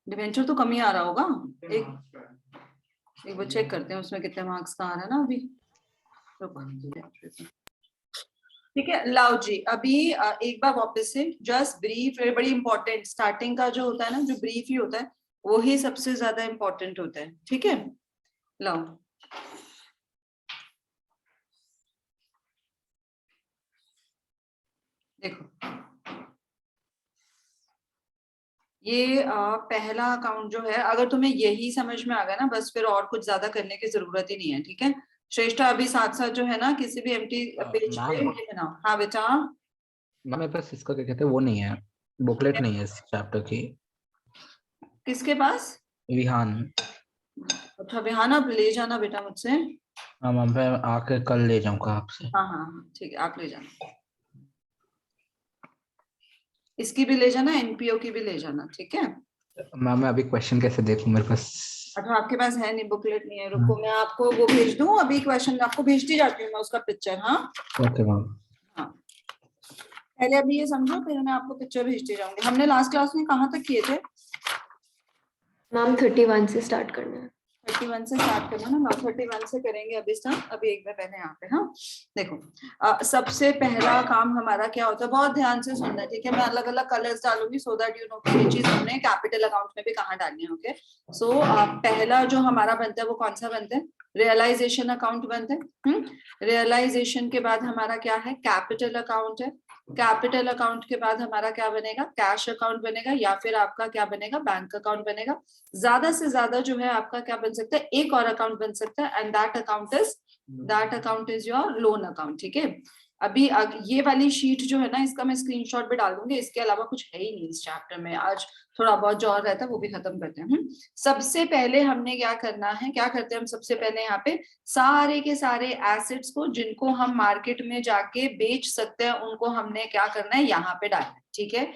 Debenture तो कम ही आ रहा होगा। एक बार चेक करते हैं उसमें कितने मार्क्स का आ रहा है ना अभी। ठीक है, लाओ जी अभी एक बार वापस से जस्ट ब्रीफ, बड़ी इंपॉर्टेंट स्टार्टिंग का जो होता है ना, जो ब्रीफ ही होता है वो ही सबसे ज्यादा इंपॉर्टेंट होता है। ठीक है, लाओ देखो, ये पहला अकाउंट जो है, अगर तुम्हें यही समझ में आ गया ना बस, फिर और कुछ ज्यादा करने की जरूरत ही नहीं है। ठीक है श्रेष्ठा, अभी साथ साथ जो है ना किसी भी एम्प्टी पेज पे ये बनाओ। हाँ बेटा, मेरे पास इसका क्या कहते हैं वो नहीं है, बुकलेट नहीं है इस चैप्टर की। किसके पास? विहान। अच्छा विहान, आप ले जाना बेटा मुझसे। हाँ मैम, मैं आके कल ले जाऊंगा आपसे। हाँ हाँ हाँ ठीक है, आप ले जाना, इसकी भी ले जाना, एनपीओ की भी ले जाना। ठीक है मैम मैं अभी क्वेश्चन कैसे देखूं, मेरे पास। अच्छा आपके पास है नहीं, बुकलेट नहीं है, रुको मैं आपको वो भेज दूं, अभी क्वेश्चन आपको भेजती जाती हूँ मैं उसका पिक्चर। हाँ ओके मैम। हाँ, पहले अभी ये समझो, फिर मैं आपको पिक्चर भेजती जाऊंगी। हमने लास्ट क्लास में कहाँ तक किए थे? मैम 31 से स्टार्ट करना है। 31 से स्टार्ट करना ना, 31 से करेंगे अभी स्टार्ट। अभी एक बार पहले यहाँ पे, हाँ देखो, सबसे पहला काम हमारा क्या होता है, बहुत ध्यान से सुनना है। ठीक है, मैं अलग अलग कलर्स डालूंगी सो दैट यू नो कि ये चीज हमने कैपिटल अकाउंट में भी कहाँ डालनी है। ओके सो पहला जो हमारा बनता है वो कौन सा बनता है? रियलाइजेशन अकाउंट बनता है। रियलाइजेशन के बाद हमारा क्या है? कैपिटल अकाउंट है। कैपिटल अकाउंट के बाद हमारा क्या बनेगा? कैश अकाउंट बनेगा, या फिर आपका क्या बनेगा? बैंक अकाउंट बनेगा। ज्यादा से ज्यादा जो है आपका क्या बन सकता है? एक और अकाउंट बन सकता है, and that account is your loan account. ठीक है, अभी ये वाली शीट जो है ना, इसका मैं स्क्रीनशॉट भी डाल दूंगी। इसके अलावा कुछ है ही नहीं इस चैप्टर में, आज थोड़ा बहुत जो और रहता है वो भी खत्म करते हैं। सबसे पहले हमने क्या करना है, क्या करते हैं हम सबसे पहले यहाँ पे सारे के सारे एसेट्स को जिनको हम मार्केट में जाके बेच सकते हैं, उनको हमने क्या करना है? यहाँ पे डालना है। ठीक है,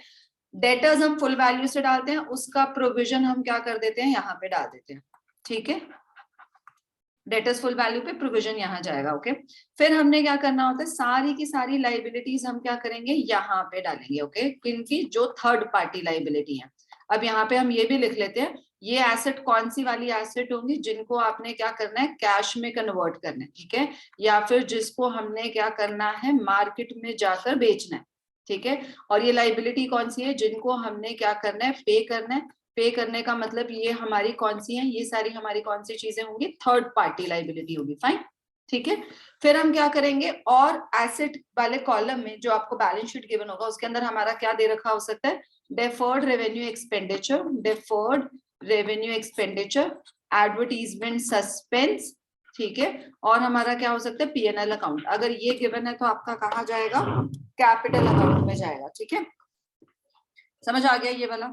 डेटर्स हम फुल वैल्यू से डालते हैं, उसका प्रोविजन हम क्या कर देते हैं? यहाँ पे डाल देते हैं। ठीक है, डेटर्स फुल वैल्यू पे प्रोविजन यहाँ जाएगा। ओके, फिर हमने क्या करना होता है? सारी की सारी लाइबिलिटीज हम क्या करेंगे? यहाँ पे डालेंगे। ओके, किनकी? जो थर्ड पार्टी लाइबिलिटी है। अब यहाँ पे हम ये भी लिख लेते हैं, ये एसेट कौन सी वाली एसेट होंगी जिनको आपने क्या करना है? कैश में कन्वर्ट करना है। ठीक है, या फिर जिसको हमने क्या करना है? मार्केट में जाकर बेचना है। ठीक है, और ये लाइबिलिटी कौन सी है? जिनको हमने क्या करना है? पे करना है। पे करने का मतलब ये हमारी कौन सी है? ये सारी हमारी कौन सी चीजें होंगी? थर्ड पार्टी लाइबिलिटी होगी। फाइन, ठीक है, फिर हम क्या करेंगे? और एसेट वाले कॉलम में जो आपको बैलेंस शीट गिवन होगा उसके अंदर हमारा क्या दे रखा हो सकता है? Deferred revenue expenditure, deferred revenue expenditure, advertisement suspense. ठीक है, और हमारा क्या हो सकता है? PNL account. अगर ये गिवन है तो आपका कहाँ जाएगा? कैपिटल अकाउंट में जाएगा। ठीक है, समझ आ गया ये वाला?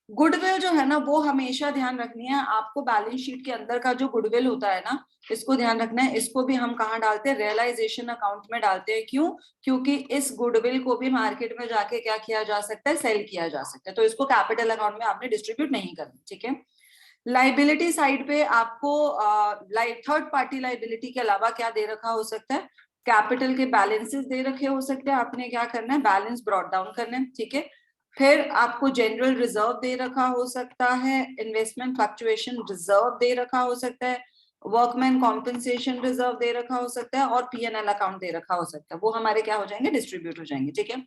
गुडविल जो है ना, वो हमेशा ध्यान रखनी है आपको। बैलेंस शीट के अंदर का जो गुडविल होता है ना, इसको ध्यान रखना है। इसको भी हम कहाँ डालते हैं? रियलाइजेशन अकाउंट में डालते हैं। क्यों? क्योंकि इस गुडविल को भी मार्केट में जाके क्या किया जा सकता है? सेल किया जा सकता है। तो इसको कैपिटल अकाउंट में आपने डिस्ट्रीब्यूट नहीं करना। ठीक है, लाइबिलिटी साइड पे आपको थर्ड पार्टी लाइबिलिटी के अलावा क्या दे रखा हो सकता है? कैपिटल के बैलेंसेस दे रखे हो सकते हैं, आपने क्या करना है? बैलेंस ब्रॉट डाउन करना है। ठीक है, फिर आपको जनरल रिजर्व दे रखा हो सकता है, इन्वेस्टमेंट फ्लक्चुएशन रिजर्व दे रखा हो सकता है, वर्कमैन कॉम्पेंसेशन रिजर्व दे रखा हो सकता है, और पीएनएल अकाउंट दे रखा हो सकता है। वो हमारे क्या हो जाएंगे? डिस्ट्रीब्यूट हो जाएंगे। ठीक है,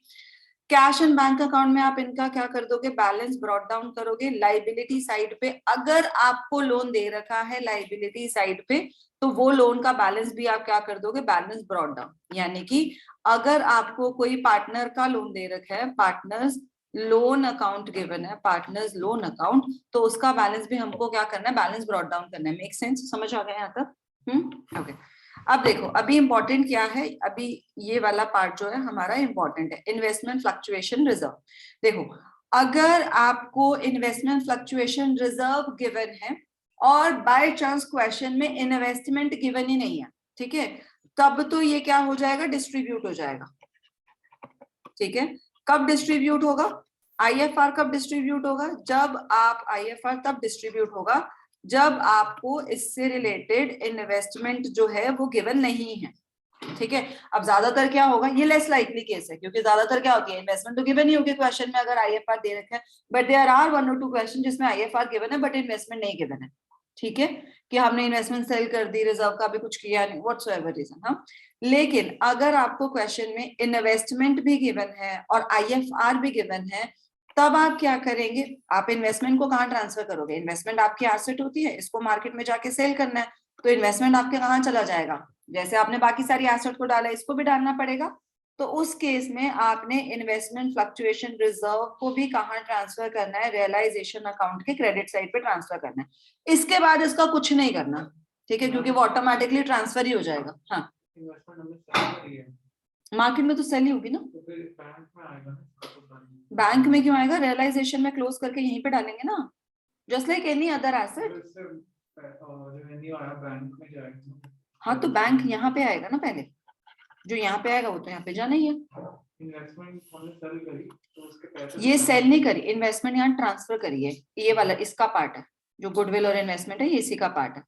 कैश एंड बैंक अकाउंट में आप इनका क्या कर दोगे? बैलेंस ब्रॉट डाउन करोगे। लाइबिलिटी साइड पे अगर आपको लोन दे रखा है लाइबिलिटी साइड पे, तो वो लोन का बैलेंस भी आप क्या कर दोगे? Balance brought down. यानी कि अगर आपको कोई पार्टनर का लोन दे रखा है, पार्टनर्स लोन अकाउंट गिवन है, पार्टनर्स लोन अकाउंट, तो उसका बैलेंस भी हमको क्या करना है? बैलेंस ब्रॉट डाउन करना है। Make sense? समझ आ गया यहाँ तक? ओके, अब देखो अभी इंपॉर्टेंट क्या है, अभी ये वाला पार्ट जो है हमारा इंपॉर्टेंट है, इन्वेस्टमेंट फ्लक्चुएशन रिजर्व। देखो, अगर आपको इन्वेस्टमेंट फ्लक्चुएशन रिजर्व गिवन है और बाय चांस क्वेश्चन में इन्वेस्टमेंट गिवन ही नहीं है, ठीक है, तब तो ये क्या हो जाएगा? डिस्ट्रीब्यूट हो जाएगा। ठीक है, कब डिस्ट्रीब्यूट होगा? आईएफआर कब डिस्ट्रीब्यूट होगा? जब आप आईएफआर तब डिस्ट्रीब्यूट होगा जब आपको इससे रिलेटेड इन्वेस्टमेंट जो है वो गिवन नहीं है। ठीक है। अब ज्यादातर क्या होगा, ये लेस लाइकली केस है, क्योंकि ज्यादातर क्या होती है, इन्वेस्टमेंट तो गिवन ही होगी क्वेश्चन में अगर आईएफआर दे रखा है, बट देयर आर 1 और 2 क्वेश्चन जिसमें आईएफआर गिवन है बट इन्वेस्टमेंट नहीं गिवन है। ठीक है, कि हमने इन्वेस्टमेंट सेल कर दी, रिजर्व का भी कुछ किया नहीं, व्हाटसोएवर रीजन। हाँ, लेकिन अगर आपको क्वेश्चन में इन्वेस्टमेंट भी गिवन है और आईएफआर भी गिवन है, तब आप क्या करेंगे, आप इन्वेस्टमेंट को कहाँ ट्रांसफर करोगे, इन्वेस्टमेंट आपकी एसेट होती है, इसको मार्केट में जाके सेल करना है, तो इन्वेस्टमेंट आपके कहाँ चला जाएगा, जैसे आपने बाकी सारी एसेट को डाला इसको भी डालना पड़ेगा। तो उस केस में आपने इन्वेस्टमेंट फ्लक्चुएशन रिजर्व को भी कहाँ ट्रांसफर करना है, रियलाइजेशन अकाउंट के क्रेडिट साइड पे ट्रांसफर करना है। इसके बाद इसका कुछ नहीं करना, ठीक है, क्योंकि वो ऑटोमेटिकली ट्रांसफर ही हो जाएगा। हाँ, मार्केट में तो सेल ही होगी ना, बैंक में क्यों आएगा, रियलाइजेशन में क्लोज करके यहीं पे डालेंगे ना, just like any other asset. हाँ, तो बैंक यहाँ पे आएगा ना, पहले जो यहाँ पे आएगा वो तो यहाँ पे जाना ही है। इन्वेस्टमेंट हमने सेल करी तो उसके पैसे ये सेल नहीं करी, इन्वेस्टमेंट यहाँ ट्रांसफर करी है, ये वाला इसका पार्ट है, जो गुडविल और इन्वेस्टमेंट है ये इसी का पार्ट है,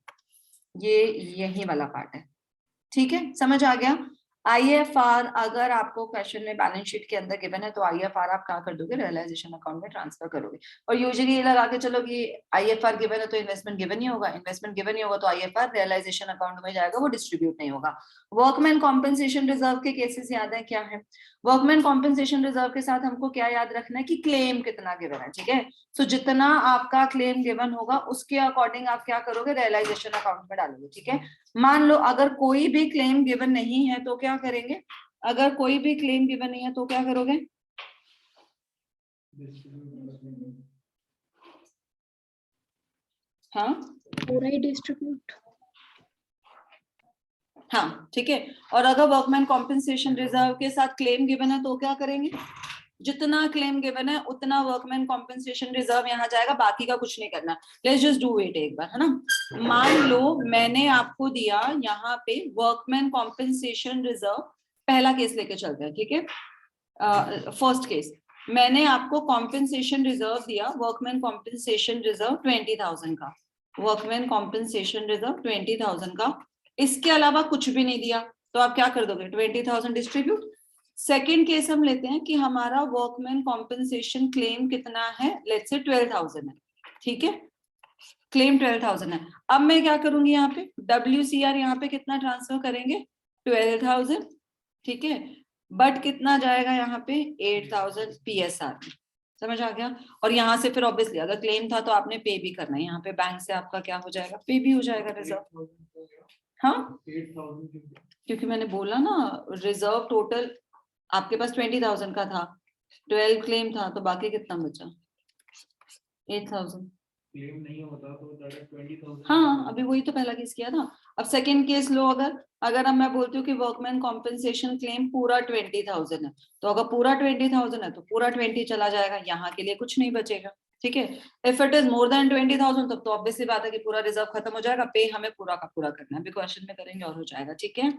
ये यही वाला पार्ट है। ठीक है, समझ आ गया। आईएफआर अगर आपको क्वेश्चन में बैलेंस शीट के अंदर गिवन है तो आईएफआर आप कहाँ कर दोगे, रियलाइजेशन अकाउंट में ट्रांसफर करोगे। और यूजुअली ये लगा के चलो कि आईएफआर गिवन है तो इन्वेस्टमेंट गिवन ही होगा, इन्वेस्टमेंट गिवन ही होगा तो आईएफआर रियलाइजेशन अकाउंट में जाएगा, वो डिस्ट्रीब्यूट नहीं होगा। वर्कमैन कॉम्पेंसेशन रिजर्व के केसेस याद है क्या है, वर्कमैन कॉम्पेंसेशन रिजर्व के साथ हमको क्या याद रखना है कि क्लेम कितना गिवन है। ठीक है, सो जितना आपका क्लेम गिवन होगा उसके अकॉर्डिंग आप क्या करोगे, रियलाइजेशन अकाउंट में डालोगे। ठीक है, मान लो अगर कोई भी क्लेम गिवन नहीं है तो क्या करेंगे, अगर कोई भी क्लेम गिवन नहीं है तो क्या करोगे, हाँ पूरा ही डिस्ट्रीब्यूट। हाँ, ठीक है। और अगर वर्कमैन कॉम्पेंसेशन रिजर्व के साथ क्लेम गिवन है तो क्या करेंगे, जितना क्लेम गिवन है उतना वर्कमैन कॉम्पेंसेशन रिजर्व यहाँ जाएगा, बाकी का कुछ नहीं करना। लेट्स जस्ट डू इट एक बार, है ना। मान लो मैंने आपको दिया यहाँ पे वर्कमैन कॉम्पेंसेशन रिजर्व, पहला केस लेके चलते हैं, ठीक है। फर्स्ट केस, मैंने आपको कॉम्पेंसेशन रिजर्व दिया, वर्कमैन कॉम्पेंसेशन रिजर्व 20,000 का, वर्कमैन कॉम्पेंसेशन रिजर्व 20,000 का, इसके अलावा कुछ भी नहीं दिया, तो आप क्या कर दोगे, 20,000 डिस्ट्रीब्यूट। सेकेंड केस हम लेते हैं कि हमारा वर्कमैन कॉम्पेंसेशन क्लेम कितना है, लेट्स से 12,000 है, ठीक है, क्लेम 12,000 है। अब मैं क्या करूंगी, यहाँ पे WCR यहाँ पे कितना ट्रांसफर करेंगे, 12,000, ठीक है, बट कितना जाएगा यहाँ पे 8,000 PSR, समझ आ गया। और यहाँ से फिर ऑब्वियसली अगर क्लेम था तो आपने पे भी करना है, यहाँ पे बैंक से आपका क्या हो जाएगा, पे भी हो जाएगा रिजर्व। हाँ, 8,000 क्योंकि मैंने बोला ना रिजर्व टोटल आपके पास 20,000 का था, 12 क्लेम था, तो बाकी कितना बचा, 8,000। क्लेम नहीं होता तो डायरेक्ट 20,000। हाँ, अभी वही तो पहला केस किया था। अब सेकंड केस लो, अगर अब मैं बोलती हूँ कि वर्कमैन कॉम्पेंसेशन क्लेम पूरा 20,000 है, तो अगर पूरा 20,000 है तो पूरा 20 चला जाएगा, यहाँ के लिए कुछ नहीं बचेगा। ठीक है, if it is more than 20,000 तब तो ऑब्वियसली बात है कि पूरा रिजर्व खत्म हो जाएगा, पे हमें पूरा का पूरा करना है, अभी क्वेश्चन में करेंगे और हो जाएगा। ठीक है,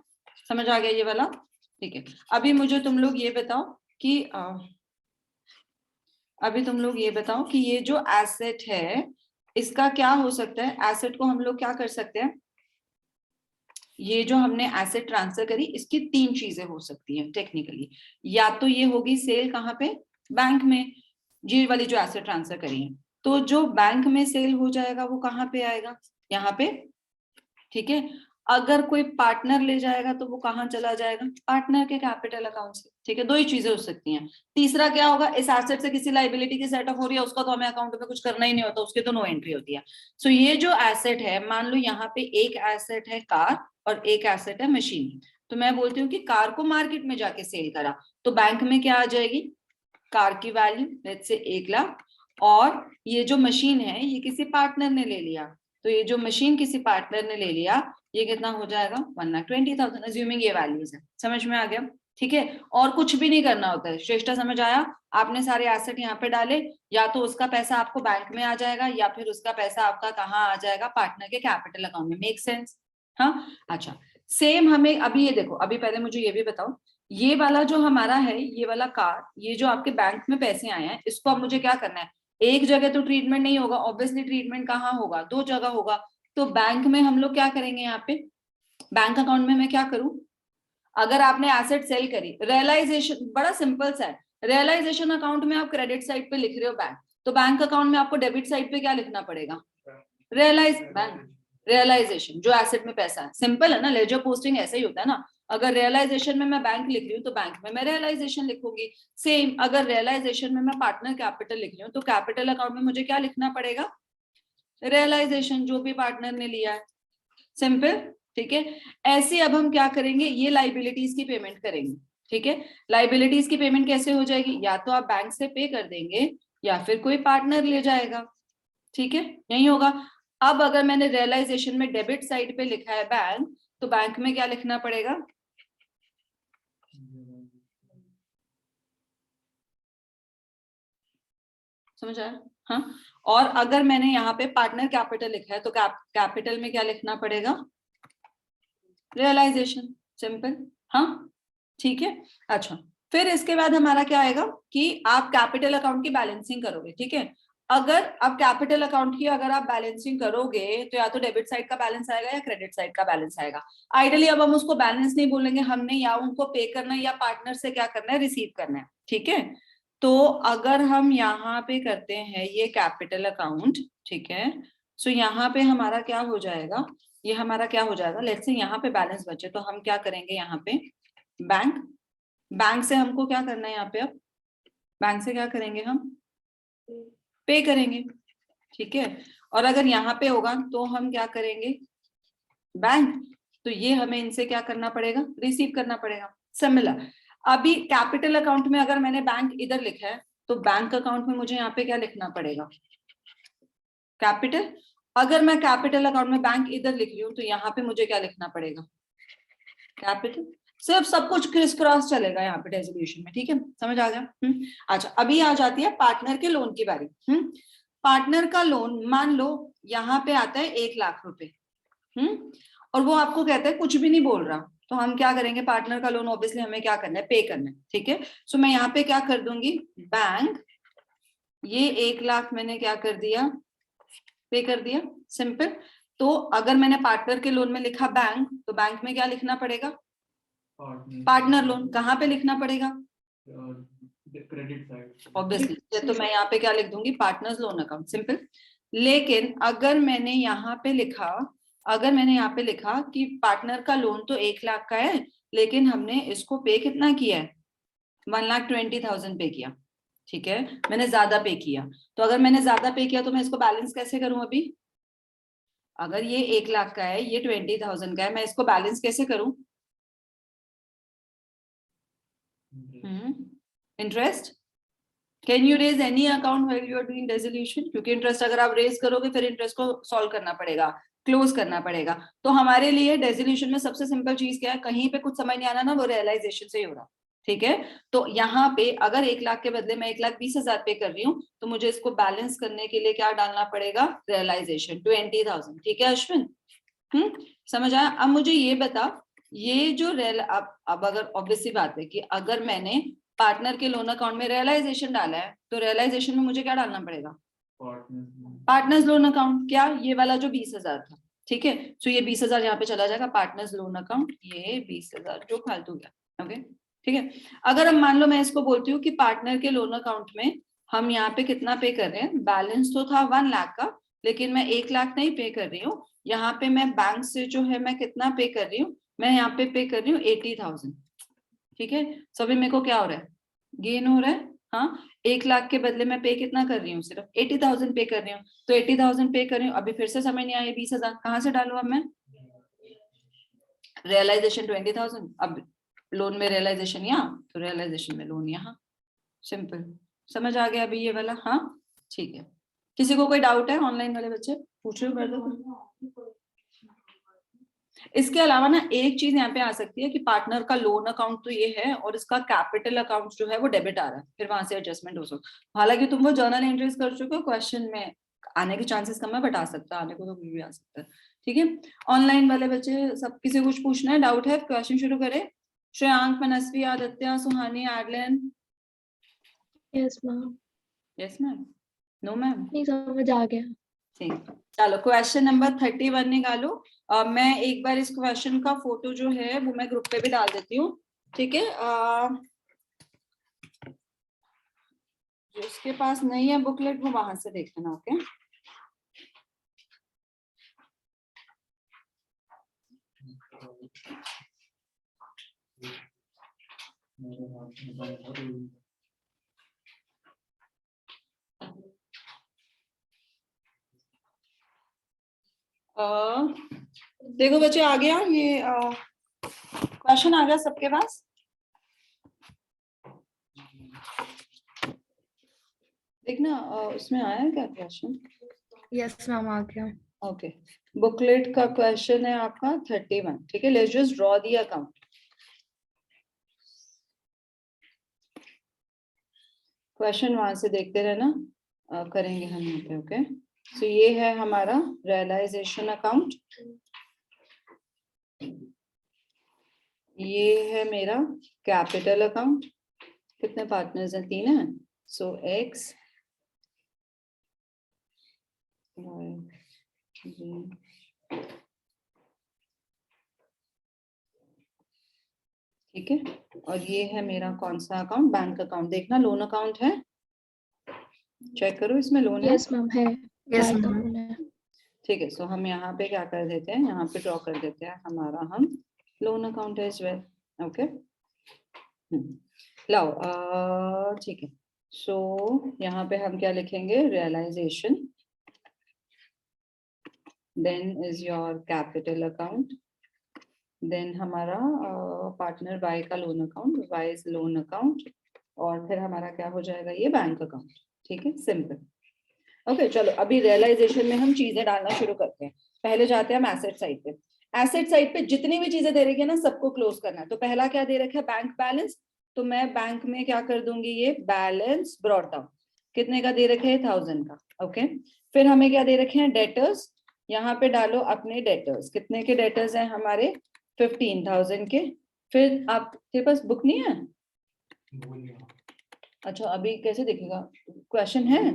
समझ आ गया ये वाला। ठीक है, अभी मुझे तुम लोग ये बताओ कि ये जो एसेट है इसका क्या हो सकता है, एसेट को हम लोग क्या कर सकते हैं, ये जो हमने एसेट ट्रांसफर करी इसकी 3 चीजें हो सकती हैं टेक्निकली। या तो ये होगी सेल कहाँ पे, बैंक में, ये वाली जो एसेट ट्रांसफर करी है, तो जो बैंक में सेल हो जाएगा वो कहाँ पे आएगा, यहाँ पे। ठीक है, अगर कोई पार्टनर ले जाएगा तो वो कहाँ चला जाएगा, पार्टनर के कैपिटल अकाउंट से। ठीक है, 2 ही चीजें हो सकती हैं। तीसरा क्या होगा, इस एसेट से किसी लाइबिलिटी की सेट ऑफ हो रही है, उसका तो हमें अकाउंट में कुछ करना ही नहीं होता, उसके तो नो एंट्री होती है। सो ये जो एसेट है, मान लो यहाँ पे एक एसेट है कार और एक एसेट है मशीन, तो मैं बोलती हूँ कि कार को मार्केट में जाके सेल करा, तो बैंक में क्या आ जाएगी, कार की वैल्यू लेट्स से 1 लाख, और ये जो मशीन है ये किसी पार्टनर ने ले लिया, तो ये जो मशीन किसी पार्टनर ने ले लिया ये कितना हो जाएगा, 1,20,000, अज्यूमिंग ये वैल्यूज है। समझ में आ गया। ठीक है, और कुछ भी नहीं करना होता है, श्रेष्ठा समझ आया। आपने सारे एसेट यहाँ पे डाले, या तो उसका पैसा आपको बैंक में आ जाएगा या फिर उसका पैसा आपका कहाँ आ जाएगा, पार्टनर के कैपिटल अकाउंट में। Make sense. हाँ, अच्छा, सेम हमें अभी ये देखो, अभी पहले मुझे ये भी बताओ, ये वाला जो हमारा है, ये वाला कार, ये जो आपके बैंक में पैसे आए हैं, इसको अब मुझे क्या करना है, एक जगह तो ट्रीटमेंट नहीं होगा, ऑब्वियसली ट्रीटमेंट कहाँ होगा, 2 जगह होगा। तो बैंक में हम लोग क्या करेंगे, यहाँ पे बैंक अकाउंट में मैं क्या करूं, अगर आपने एसेट सेल करी, रियलाइजेशन बड़ा सिंपल सा है, रियलाइजेशन अकाउंट में आप क्रेडिट साइड पे लिख रहे हो बैंक, तो बैंक अकाउंट में आपको डेबिट साइड पे क्या लिखना पड़ेगा? रियलाइजेशन, जो एसेट में पैसा है। सिंपल है ना, लेजर पोस्टिंग ऐसे ही होता है ना। अगर रियलाइजेशन में मैं बैंक लिख रही हूँ तो बैंक में मैं रियलाइजेशन लिखूंगी। सेम अगर रियलाइजेशन में मैं पार्टनर कैपिटल लिख रही हूँ तो कैपिटल अकाउंट में मुझे क्या लिखना पड़ेगा? रियलाइजेशन, जो भी पार्टनर ने लिया है। सिंपल, ठीक है। ऐसे अब हम क्या करेंगे, ये लाइबिलिटीज की पेमेंट करेंगे, ठीक है। लाइबिलिटीज की पेमेंट कैसे हो जाएगी? या तो आप बैंक से पे कर देंगे या फिर कोई पार्टनर ले जाएगा, ठीक है, यही होगा। अब अगर मैंने रियलाइजेशन में डेबिट साइड पे लिखा है बैंक, तो बैंक में क्या लिखना पड़ेगा? समझ आया? हाँ। और अगर मैंने यहाँ पे पार्टनर कैपिटल लिखा है तो कैपिटल में क्या लिखना पड़ेगा? रियलाइजेशन। सिंपल, हाँ, ठीक है। अच्छा, फिर इसके बाद हमारा क्या आएगा कि आप कैपिटल अकाउंट की बैलेंसिंग करोगे, ठीक है। अगर आप कैपिटल अकाउंट की अगर आप बैलेंसिंग करोगे तो या तो डेबिट साइड का बैलेंस आएगा या क्रेडिट साइड का बैलेंस आएगा। आइडियली अब हम उसको बैलेंस नहीं बोलेंगे, हमने या उनको पे करना है या पार्टनर से क्या करना है, रिसीव करना है, ठीक है। तो अगर हम यहाँ पे करते हैं ये कैपिटल अकाउंट, ठीक है, सो यहाँ पे हमारा क्या हो जाएगा, ये हमारा क्या हो जाएगा, लेट्स से यहाँ पे बैलेंस बचे तो हम क्या करेंगे, यहाँ पे बैंक, बैंक से हमको क्या करना है यहाँ पे, अब बैंक से क्या करेंगे, हम पे करेंगे, ठीक है। और अगर यहाँ पे होगा तो हम क्या करेंगे, बैंक, तो ये हमें इनसे क्या करना पड़ेगा, रिसीव करना पड़ेगा। सिमिलर, अभी कैपिटल अकाउंट में अगर मैंने बैंक इधर लिखा है तो बैंक अकाउंट में मुझे यहाँ पे क्या लिखना पड़ेगा, कैपिटल। अगर मैं कैपिटल अकाउंट में बैंक इधर लिख रही हूँ तो यहाँ पे मुझे क्या लिखना पड़ेगा, कैपिटल। सिर्फ सब कुछ क्रिस क्रॉस चलेगा यहाँ पे रेजोल्यूशन में, ठीक है, समझ आ गया। अच्छा, अभी आ जाती है पार्टनर के लोन की बारी। पार्टनर का लोन मान लो यहाँ पे आता है 1,00,000 रुपए, और वो आपको कहता है कुछ भी नहीं बोल रहा, तो हम क्या करेंगे, पार्टनर का लोन ऑब्वियसली हमें क्या करना है, पे करना है, ठीक है। सो मैं यहाँ पे क्या कर दूंगी, बैंक, ये 1,00,000 मैंने क्या कर दिया, पे कर दिया। सिंपल। तो अगर मैंने पार्टनर के लोन में लिखा बैंक, तो बैंक में क्या लिखना पड़ेगा, पार्टनर लोन। कहाँ पे लिखना पड़ेगा, क्रेडिट साइड ऑब्वियसली, तो मैं यहाँ पे क्या लिख दूंगी, पार्टनर्स लोन अकाउंट। सिंपल। लेकिन अगर मैंने यहाँ पे लिखा, अगर मैंने यहाँ पे लिखा कि पार्टनर का लोन तो 1,00,000 का है, लेकिन हमने इसको पे कितना किया है, 1,20,000 पे किया, ठीक है, मैंने ज्यादा पे किया। तो अगर मैंने ज्यादा पे किया तो मैं इसको बैलेंस कैसे करूं, अभी अगर ये 1,00,000 का है, ये 20,000 का है, मैं इसको बैलेंस कैसे करूं, interest. Can you raise any account while you are doing resolution, क्योंकि इंटरेस्ट अगर आप रेज करोगे फिर इंटरेस्ट को सॉल्व करना पड़ेगा, क्लोज करना पड़ेगा। तो हमारे लिए रेजोल्यूशन में सबसे सिंपल चीज क्या है, कहीं पे कुछ समझ नहीं आना ना, वो रियलाइजेशन से ही हो रहा, ठीक है। तो यहाँ पे अगर 1,00,000 के बदले मैं 1,20,000 पे कर रही हूँ तो मुझे इसको बैलेंस करने के लिए क्या डालना पड़ेगा, रियलाइजेशन 20,000, ठीक है अश्विन। समझ आया? अब मुझे ये बता, ये जो अब अगर ऑब्वियसली बात है कि अगर मैंने पार्टनर के लोन अकाउंट में रियलाइजेशन डाला है तो रियलाइजेशन में मुझे क्या डालना पड़ेगा, पार्टनर्स लोन अकाउंट। क्या, ये वाला जो 20,000 था, ठीक है, तो ये 20,000 यहाँ पे चला जाएगा पार्टनर्स लोन अकाउंट, ये 20,000 जो फालतू गया, ओके, ठीक है। अगर हम मान लो मैं इसको बोलती हूँ कि पार्टनर के लोन अकाउंट में हम यहाँ पे कितना पे कर रहे हैं, बैलेंस तो था 1,00,000 का, लेकिन मैं 1,00,000 नहीं पे कर रही हूँ, यहाँ पे मैं बैंक से जो है मैं कितना पे कर रही हूँ, मैं यहाँ पे कर रही हूँ 80,000, ठीक है। सभी मेरे को क्या हो रहा है, गेन हो रहा है, हाँ। 1,00,000 के बदले मैं पे कितना कर रही हूँ, सिर्फ 80,000 पे कर रही हूँ, तो 80,000 पे कर रही हूँ। अभी फिर से समझ नहीं आया, 20,000 कहाँ से डालू अब मैं, रियलाइजेशन 20,000, अब लोन में रियलाइजेशन यहाँ, तो रियलाइजेशन में लोन यहाँ। सिंपल, समझ आ गया अभी ये वाला, हाँ ठीक है। किसी को कोई डाउट है, ऑनलाइन वाले बच्चे पूछ रहे हो? इसके अलावा ना एक चीज यहाँ पे आ सकती है कि पार्टनर का लोन अकाउंट तो ये है और इसका कैपिटल अकाउंट जो है वो डेबिट आ रहा है, फिर वहां से एडजस्टमेंट हो सकता। हालांकि तुम वो जर्नल एंट्रीज कर चुके हो, क्वेश्चन में आने के चांसेस कम है, बट आ सकता है, आने को तो कुछ भी आ सकता है, ठीक है। ऑनलाइन वाले बच्चे सब, किसी को कुछ पूछना है, डाउट है, क्वेश्चन शुरू करें। Shreyank, Manasvi, Aditya, Suhani, Adeline. Yes ma'am. Yes ma'am, no ma'am, नहीं समझ आ गया। ठीक, चलो क्वेश्चन नंबर 31 निकालो। मैं एक बार इस क्वेश्चन का फोटो जो है वो मैं ग्रुप पे भी डाल देती हूँ, ठीक है। जिसके पास नहीं है बुकलेट वो वहां से देख लेना, ओके। देखो बच्चे आ गया ये क्वेश्चन आ गया सबके पास। देखना उसमें आया है क्या क्वेश्चन? यस मैम आ गया। ओके, बुकलेट का क्वेश्चन है आपका 31, ठीक है। Let's just draw the account. Question वहां से देखते रहना, करेंगे हम यहाँ पे, ओके। सो ये है हमारा रियलाइजेशन अकाउंट, ये है मेरा कैपिटल अकाउंट। कितने पार्टनर्स हैं? 3 हैं। सो एक्स ठीक है। और ये है मेरा कौन सा अकाउंट? Bank account. देखना लोन अकाउंट है, चेक करो इसमें लोन है। यस मैम है। Yes bank ma'am. लोन है। ठीक है, सो हम यहाँ पे क्या कर देते हैं, यहाँ पे ड्रॉ कर देते हैं हमारा हम loan account as well, okay. लाओ, ठीक है। सो यहाँ पे हम क्या लिखेंगे? Realisation, then is your capital account, then हमारा पार्टनर वाई का loan account, Y is loan account, और फिर हमारा क्या हो जाएगा? ये बैंक अकाउंट, ठीक है, सिंपल। ओके चलो अभी रियलाइजेशन में हम चीजें डालना शुरू करते हैं। पहले जाते हैं हम एसेट साइड पे। एसेट साइड पे जितनी भी चीजें दे रखी है ना सबको क्लोज करना है। तो पहला क्या दे रखा है? Bank balance. तो मैं बैंक में क्या कर दूंगी? ये बैलेंस ब्रॉट डाउन। कितने का दे रखे है? 1000 का, ओके। फिर हमें क्या दे रखे हैं? डेटर्स। यहाँ पे डालो अपने डेटर्स। कितने के डेटर्स हैं हमारे? 15,000 के। फिर आपके पास बुक नहीं है? अच्छा अभी कैसे दिखेगा? क्वेश्चन है,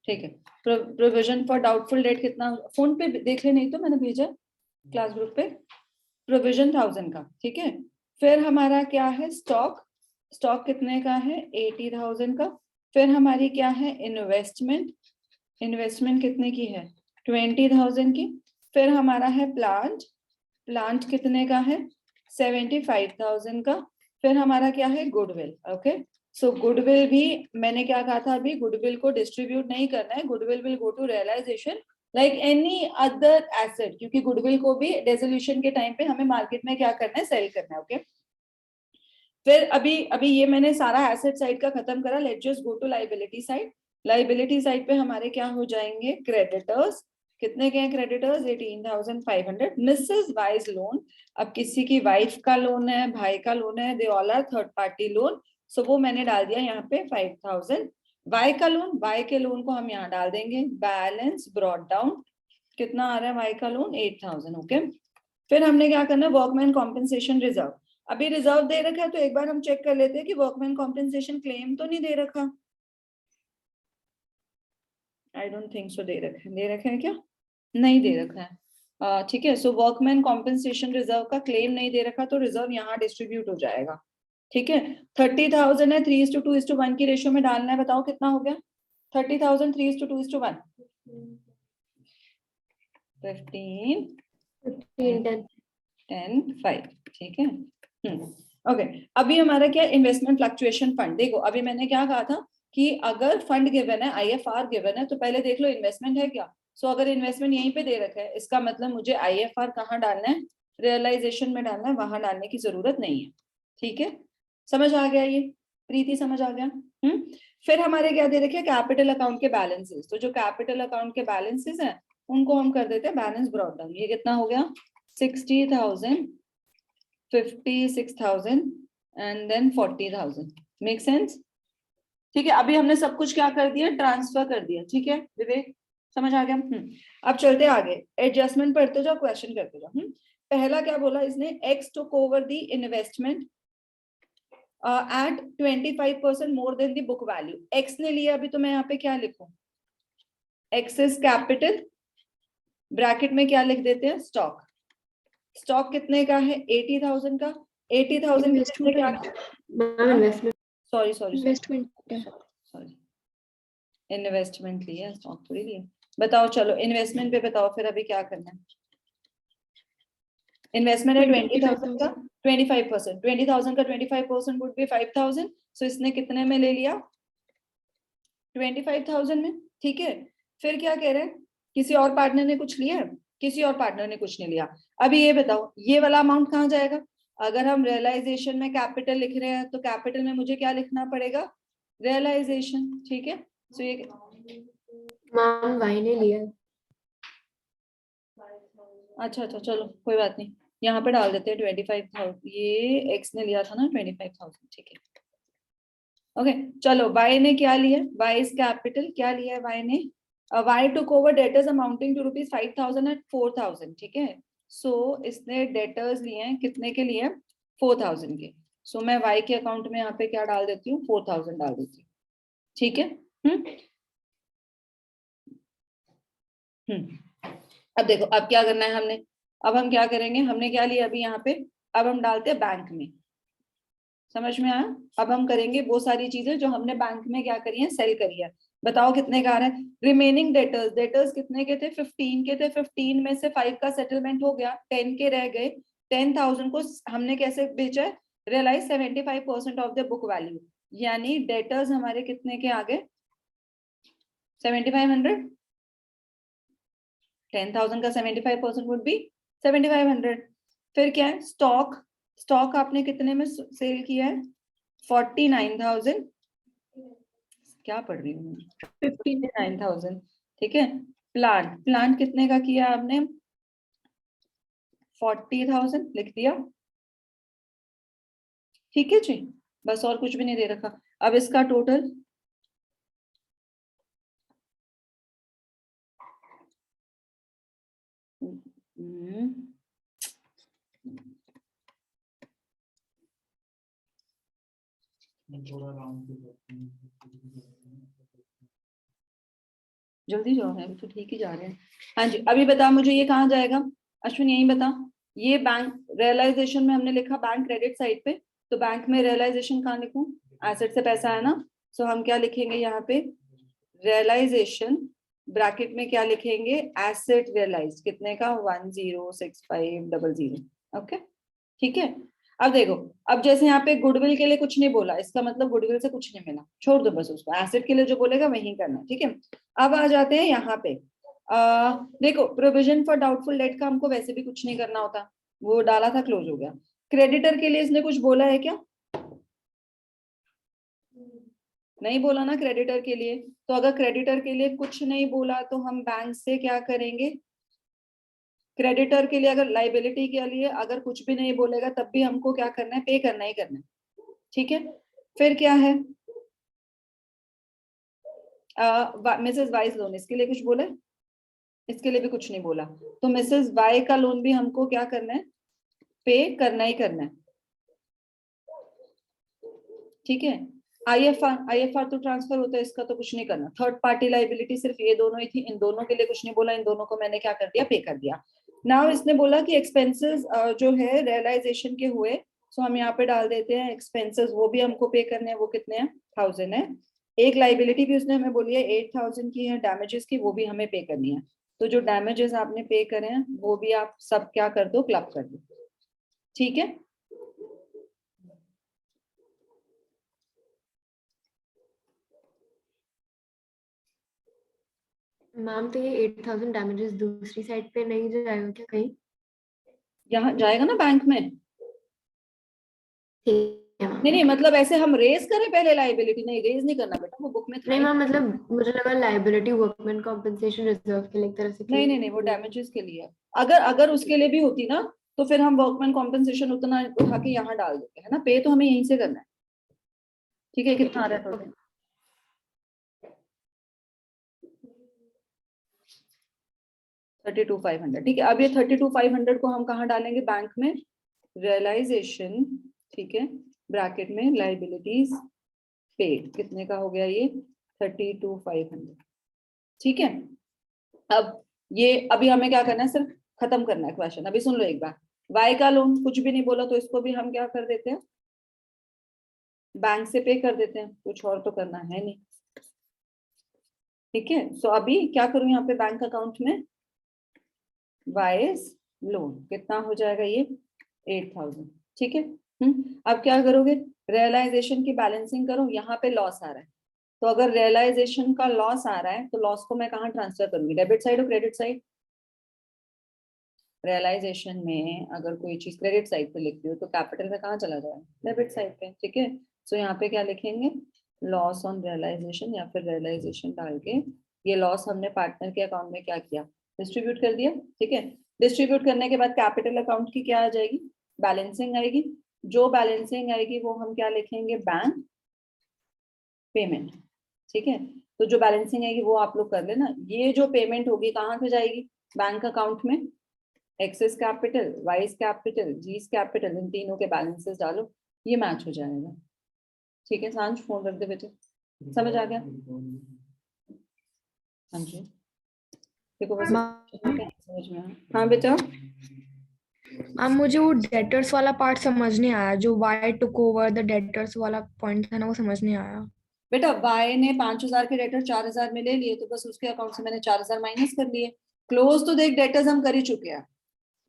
ठीक है। प्रोविजन फॉर डाउटफुल डेट कितना? फोन पे देख ले, नहीं तो मैंने भेजा क्लास ग्रुप पे। प्रोविजन 1000 का, ठीक है। फिर हमारा क्या है? स्टॉक। स्टॉक कितने का है? 80,000 का। फिर हमारी क्या है? इन्वेस्टमेंट। इन्वेस्टमेंट कितने की है? 20,000 की। फिर हमारा है प्लांट। प्लांट कितने का है? 75,000 का। फिर हमारा क्या है? Goodwill, okay. सो गुडविल भी मैंने क्या कहा था अभी? गुडविल को डिस्ट्रीब्यूट नहीं करना है, goodwill will go to realisation like any other asset, क्योंकि गुडविल को भी डिसोल्यूशन के टाइम पे हमें मार्केट में क्या करना है? सेल करना है, ओके। फिर अभी अभी ये मैंने सारा एसेट साइड का खत्म करा। Let's just go to liability side. Liability side पे हमारे क्या हो जाएंगे? क्रेडिटर्स। कितने के हैं क्रेडिटर्स? 18,500। Mrs wise loan. अब किसी की वाइफ का लोन है, भाई का लोन है, they all are third party loan, so वो मैंने डाल दिया यहाँ पे 5,000। वाई का लोन, वाई के लोन को हम यहाँ डाल देंगे। Balance brought down. कितना आ रहा है वाई का लोन? 8,000, ओके। फिर हमने क्या करना है? Workman compensation reserve. अभी रिजर्व दे रखा है तो एक बार हम चेक कर लेते हैं कि वर्कमैन कॉम्पेंसेशन क्लेम तो नहीं दे रखा। I don't think so. दे रखे हैं क्या? नहीं दे रखा है, ठीक है। सो वर्कमैन कॉम्पेंसेशन रिजर्व का क्लेम नहीं दे रखा तो रिजर्व यहाँ डिस्ट्रीब्यूट हो जाएगा, ठीक है। 30,000 है, 3:2:1 की रेशियो में डालना है। बताओ कितना हो गया? 30,000 3:2:1 15 10 5, ठीक है। ओके अभी हमारा क्या? Investment fluctuation fund. देखो अभी मैंने क्या कहा था कि अगर फंड गिवन है, आईएफआर गिवन है, तो पहले देख लो इन्वेस्टमेंट है क्या। सो अगर इन्वेस्टमेंट यहीं पे दे रखा है, इसका मतलब मुझे आईएफआर कहाँ डालना है? रियलाइजेशन में डालना है, वहां डालने की जरूरत नहीं है, ठीक है। समझ आ गया ये? प्रीति समझ आ गया? फिर हमारे क्या दे रखे? कैपिटल अकाउंट के बैलेंसेस। तो जो कैपिटल अकाउंट के बैलेंसेस हैं उनको हम कर देते हैं बैलेंस ब्रॉट डाउन। ये कितना हो गया? 60,000, 56,000 एंड देन 40,000। Make sense? ठीक है। अभी हमने सब कुछ क्या कर दिया? ट्रांसफर कर दिया, ठीक है विवेक? समझ आ गया? अब चलते आगे, एडजस्टमेंट पढ़ते जाओ, क्वेश्चन करते जाओ। पहला क्या बोला इसने? X took over the investment at 25% more than the book value. X ने लिया, अभी तो मैं यहाँ पे क्या लिखूं? एक्सेस कैपिटल ब्रैकेट में क्या लिख देते हैं, स्टॉक। स्टॉक कितने का है, 80,000 का। 80,000 इन्वेस्टमेंट क्या, ma'am, investment sorry sorry investment sorry, investment लिया, स्टॉक थोड़ी लिया। बताओ चलो इन्वेस्टमेंट पे बताओ फिर अभी क्या करना है। इन्वेस्टमेंट है 20,000 का 25%, 20,000 का 25% वुड बी 5,000। सो इसने कितने में ले लिया, 25,000 में, ठीक है। फिर क्या कह रहे हैं, किसी और पार्टनर ने कुछ लिया है, किसी और पार्टनर ने कुछ नहीं लिया। अभी ये बताओ ये वाला अमाउंट कहाँ जाएगा, अगर हम रियलाइजेशन में कैपिटल लिख रहे हैं तो कैपिटल में मुझे क्या लिखना पड़ेगा, रियलाइजेशन, ठीक है। सो ये मैम वाई ने लिया है। अच्छा अच्छा चलो कोई बात नहीं, यहाँ पे डाल देते हैं 25,000, ये एक्स ने लिया था ना 25,000, ठीक है। ओके चलो वाई ने क्या लिया, वाई इज कैपिटल, क्या लिया है वाई ने, Y took over debtors amounting to rupees 5,000 at 4,000, ठीक है। सो इसने डेटर्स लिए हैं, कितने के लिए, 4,000 के। सो मैं वाई के अकाउंट में यहाँ पे क्या डाल देती हूँ, 4,000 डाल देती हूँ, ठीक है। अब देखो अब क्या करना है हमने, अब हम क्या करेंगे, हमने क्या लिया अभी यहाँ पे, अब हम डालते हैं बैंक में, समझ में आया। अब हम करेंगे वो सारी चीजें जो हमने बैंक में क्या करी है, सेल करी है। बताओ कितने का आ रहा है, रिमेनिंग डेटर्स, डेटर्स कितने के थे, 15 के थे। 15 में से 5 का सेटलमेंट हो गया, 10 के रह गए। 10,000 को हमने कैसे बेचा है, realise 75% of the book value, यानी डेटर्स हमारे कितने के आ गए, 7,500। 10,000 का 75% वुड बी 7,500। फिर क्या है, स्टॉक, स्टॉक आपने कितने में सेल किया है, 49,000, क्या पढ़ रही हूँ, 59,000, ठीक है। प्लांट, प्लांट कितने का किया आपने, 40,000 लिख दिया, ठीक है जी, बस और कुछ भी नहीं दे रखा। अब इसका टोटल थोड़ा राउंड जल्दी जाओ है तो ठीक ही जा रहे हैं। हाँ जी अभी बता मुझे ये कहाँ जाएगा, अश्विन यही बता, ये बैंक रियलाइजेशन में हमने लिखा बैंक क्रेडिट साइड पे, तो बैंक में रियलाइजेशन कहाँ लिखूं, एसेट से पैसा है ना, सो हम क्या लिखेंगे यहाँ पे, रियलाइजेशन ब्रैकेट में क्या लिखेंगे, एसेट रियलाइज कितने का, 106500, ओके ठीक है। अब देखो, अब जैसे यहाँ पे गुडविल के लिए कुछ नहीं बोला, इसका मतलब गुडविल से कुछ नहीं मिला, छोड़ दो बस उसको, एसेट के लिए जो बोलेगा वही करना, ठीक है। अब आ जाते हैं यहाँ पे, देखो प्रोविजन फॉर डाउटफुल डेट का हमको वैसे भी कुछ नहीं करना होता, वो डाला था क्लोज हो गया। क्रेडिटर के लिए इसने कुछ बोला है क्या, नहीं बोला ना क्रेडिटर के लिए, तो अगर क्रेडिटर के लिए कुछ नहीं बोला तो हम बैंक से क्या करेंगे, क्रेडिटर के लिए अगर लाइबिलिटी के लिए अगर कुछ भी नहीं बोलेगा तब भी हमको क्या करना है, पे करना ही करना है, ठीक है। फिर क्या है, मिसेस वाइज लोन, इसके लिए कुछ बोला है, इसके लिए भी कुछ नहीं बोला, तो मिसेस वाई का लोन भी हमको क्या करना है, पे करना ही करना है, ठीक है। आईएफआर तो ट्रांसफर होता है, इसका तो कुछ नहीं करना। थर्ड पार्टी लाइबिलिटी सिर्फ ये दोनों ही थी, इन दोनों के लिए कुछ नहीं बोला, इन दोनों को मैंने क्या कर दिया, पे कर दिया। नाउ इसने बोला कि एक्सपेंसेस जो है रियलाइजेशन के हुए, सो हम यहाँ पे डाल देते हैं एक्सपेंसेस, वो भी हमको पे करने हैं, वो कितने हैं, 1000 है। एक लाइबिलिटी भी उसने हमें बोली है 8,000 की है डैमेजेस की, वो भी हमें पे करनी है। तो जो डैमेजेस आपने पे करे हैं वो भी आप सब क्या कर दो, क्लब कर दो, ठीक है। मैम तो ये 8,000 डैमेजेस दूसरी साइड पे नहीं जाएगा क्या कहीं, यहाँ जाएगा ना बैंक में, ठीक है मैम। नहीं नहीं मतलब ऐसे हम रेज करें पहले लाइबिलिटी, नहीं रेज नहीं करना बेटा, वो बुक में था नहीं ही। मैम मतलब मुझे लगा लाइबिलिटी वर्कमैन कॉम्पेंसेशन रिजर्व के लिए एक तरह से नहीं नहीं नहीं वो डैमेजेस के लिए है। अगर अगर उसके लिए भी होती ना तो फिर हम वर्कमैन कॉम्पेंसेशन उतना उठा के यहाँ डाल देते हैं ना, पे तो हमें यहीं से करना है, ठीक है। कितना आ रहा है टोटल, 32,500, ठीक है। अब ये 32,500 को हम कहाँ डालेंगे, बैंक में, रियलाइजेशन, ठीक है, ब्रैकेट में लाइबिलिटीज पेड, कितने का हो गया ये, 32,500, ठीक है, अब ये अभी हमें क्या करना है, सिर्फ खत्म करना है क्वेश्चन। अभी सुन लो एक बार, वाई का लोन कुछ भी नहीं बोला तो इसको भी हम क्या कर देते हैं, बैंक से पे कर देते हैं, कुछ और तो करना है नहीं। ठीक है, सो अभी क्या करूं यहाँ पे बैंक अकाउंट में, वाइज लोन कितना हो जाएगा ये 8,000। ठीक है, अब क्या करोगे, रियलाइजेशन की बैलेंसिंग करो, यहाँ पे लॉस आ रहा है, तो अगर रियलाइजेशन का लॉस आ रहा है तो लॉस को मैं कहाँ ट्रांसफर करूंगी, डेबिट साइड और क्रेडिट साइड। रियलाइजेशन में अगर कोई चीज क्रेडिट साइड पे लिखती हो तो कैपिटल में कहाँ चला जाएगा, डेबिट साइड पे। ठीक है, सो यहाँ पे क्या लिखेंगे, लॉस ऑन रियलाइजेशन, या फिर रियलाइजेशन डाल के ये लॉस हमने पार्टनर के अकाउंट में क्या किया, डिस्ट्रीब्यूट कर दिया। ठीक है, डिस्ट्रीब्यूट करने के बाद कैपिटल अकाउंट की क्या आ जाएगी, बैलेंसिंग आएगी। जो बैलेंसिंग आएगी वो हम क्या लिखेंगे, बैंक पेमेंट। ठीक है, तो जो बैलेंसिंग आएगी वो आप लोग कर लेना। ये जो पेमेंट होगी कहाँ से जाएगी, बैंक अकाउंट में, एक्सेस कैपिटल, वाइज कैपिटल, जीस कैपिटल, इन तीनों के बैलेंसेस डालो, ये मैच हो जाएगा। ठीक है, सांझ फोन रख दे बेटे, समझ आ गया। हाँ जी, देखो बस समझ में आया। हाँ बेटा, मैम मुझे वो डेटर्स वाला पार्ट समझ नहीं आया, जो Y took over the debtors वाला पॉइंट था ना, वो समझ नहीं आया। बेटा वाई ने 5,000 के डेटर 4,000 में ले लिए, तो बस उसके अकाउंट से मैंने 4,000 माइनस कर लिए। क्लोज तो देख डेटर्स हम कर ही चुके हैं।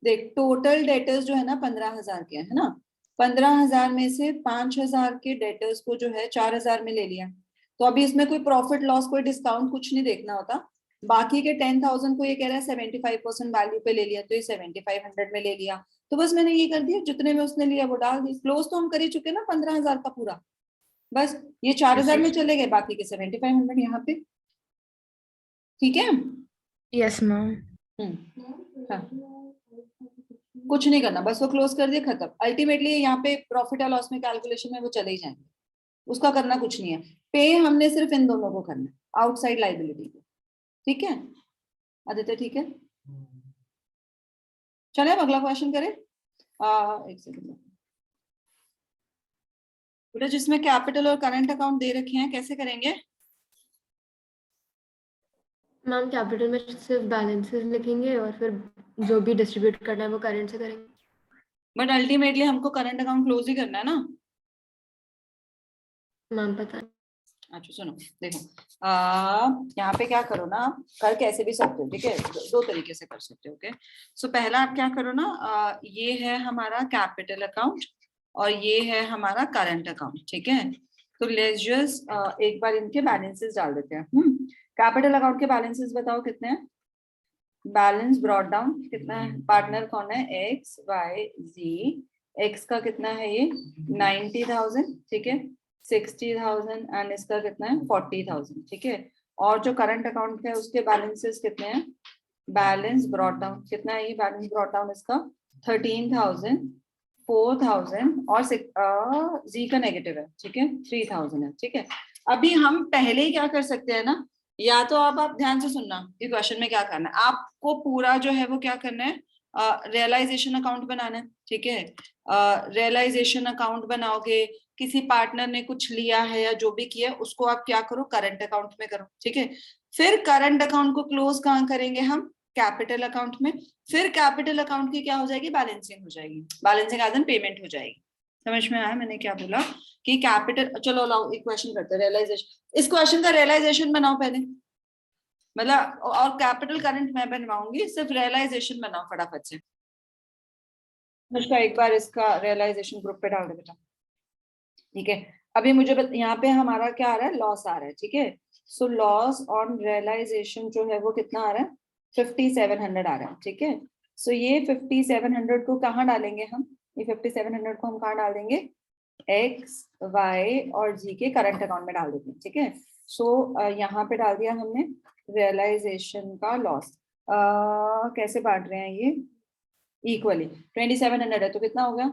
देख टोटल डेटर्स जो है ना 15,000 के है ना, 15,000 में से 5,000 के डेटर्स को जो है 4,000 में ले लिया। तो अभी इसमें कोई प्रॉफिट लॉस कोई डिस्काउंट कुछ नहीं देखना होता। बाकी के 10,000 को ये कह रहा है 75% वैल्यू पे ले लिया, तो ये 7,500 में ले लिया। तो बस मैंने ये कर दिया, जितने में उसने लिया वो डाल दी। क्लोज तो हम कर ही चुके ना 15,000 का पूरा, बस ये 4,000 में चले गए, बाकी के 7,500 यहाँ पे। ठीक है, यस मैम। हाँ, कुछ नहीं करना, बस वो क्लोज कर दिया, खत्म। अल्टीमेटली यहाँ पे प्रॉफिट और लॉस में कैलकुलेशन में वो चले ही जाएंगे, उसका करना कुछ नहीं है। पे हमने सिर्फ इन दोनों को करना है, आउटसाइड लाइबिलिटी को। ठीक है आदित्य, ठीक है, चले अब अगला क्वेश्चन करें। एक सेकंड बेटा, जिसमें कैपिटल और करंट अकाउंट दे रखे हैं, कैसे करेंगे। मैम कैपिटल में सिर्फ बैलेंसेस लिखेंगे और फिर जो भी डिस्ट्रीब्यूट करना है वो करंट से करेंगे। बट अल्टीमेटली हमको करंट अकाउंट क्लोज ही करना है ना। मैम पता नहीं। अच्छा सुनो, देखो यहाँ पे क्या करो ना, आप कर कैसे भी सकते हो। ठीक है, दो तरीके से कर सकते हो। ओके, सो पहला आप क्या करो ना, ये है हमारा कैपिटल अकाउंट और ये है हमारा करंट अकाउंट। ठीक है, तो लेट्स जस्ट एक बार इनके बैलेंसेस डाल देते हैं। कैपिटल अकाउंट के बैलेंसेस बताओ कितने हैं। बैलेंस ब्रॉट डाउन कितना है, पार्टनर कौन है, एक्स वाई जी। एक्स का कितना है ये 90,000। ठीक है, 60,000 एंड इसका कितना है 40,000। ठीक है, और जो करंट अकाउंट है उसके बैलेंसेस कितने हैं, बैलेंस ब्रॉट डाउन कितना है, ये बैलेंस ब्रॉट डाउन इसका 13,000, 4,000 और जी का नेगेटिव है। ठीक है, 3,000 है। ठीक है, अभी हम पहले ही क्या कर सकते हैं ना, या तो आप ध्यान से सुनना, ये क्वेश्चन में क्या करना है आपको, पूरा जो है वो क्या करना है, रियलाइजेशन अकाउंट बनाना है। ठीक है, रियलाइजेशन अकाउंट बनाओगे, किसी पार्टनर ने कुछ लिया है या जो भी किया उसको आप क्या करो, करंट अकाउंट में करो। ठीक है, फिर करंट अकाउंट को क्लोज कहाँ करेंगे हम, कैपिटल अकाउंट में। फिर कैपिटल अकाउंट की क्या हो जाएगी, बैलेंसिंग हो जाएगी, बैलेंसिंग एज एन पेमेंट हो जाएगी। समझ में आया मैंने क्या बोला, कि कैपिटल, चलो लाओ एक क्वेश्चन करते हैं रियलाइजेशन। इस क्वेश्चन का रियलाइजेशन बनाओ पहले, मतलब, और कैपिटल करंट मैं बनवाऊंगी, सिर्फ रियलाइजेशन बनाओ फटाफट से। अनुष्का एक बार इसका रियलाइजेशन ग्रुप पे डाल दे बेटा। ठीक है, अभी मुझे यहाँ पे हमारा क्या आ रहा है, लॉस आ रहा है। ठीक है, सो लॉस ऑन रियलाइजेशन जो है वो कितना आ रहा है, 5,700 आ रहा है। ठीक है, सो ये 5,700 को कहाँ डालेंगे हम, ये 5,700 को हम कहाँ डाल देंगे, एक्स वाई और जी के करंट अकाउंट में डाल देते हैं। ठीक है, सो यहाँ पे डाल दिया हमने रियलाइजेशन का लॉस। कैसे बांट रहे हैं ये, इक्वली 2,700 है तो कितना हो गया,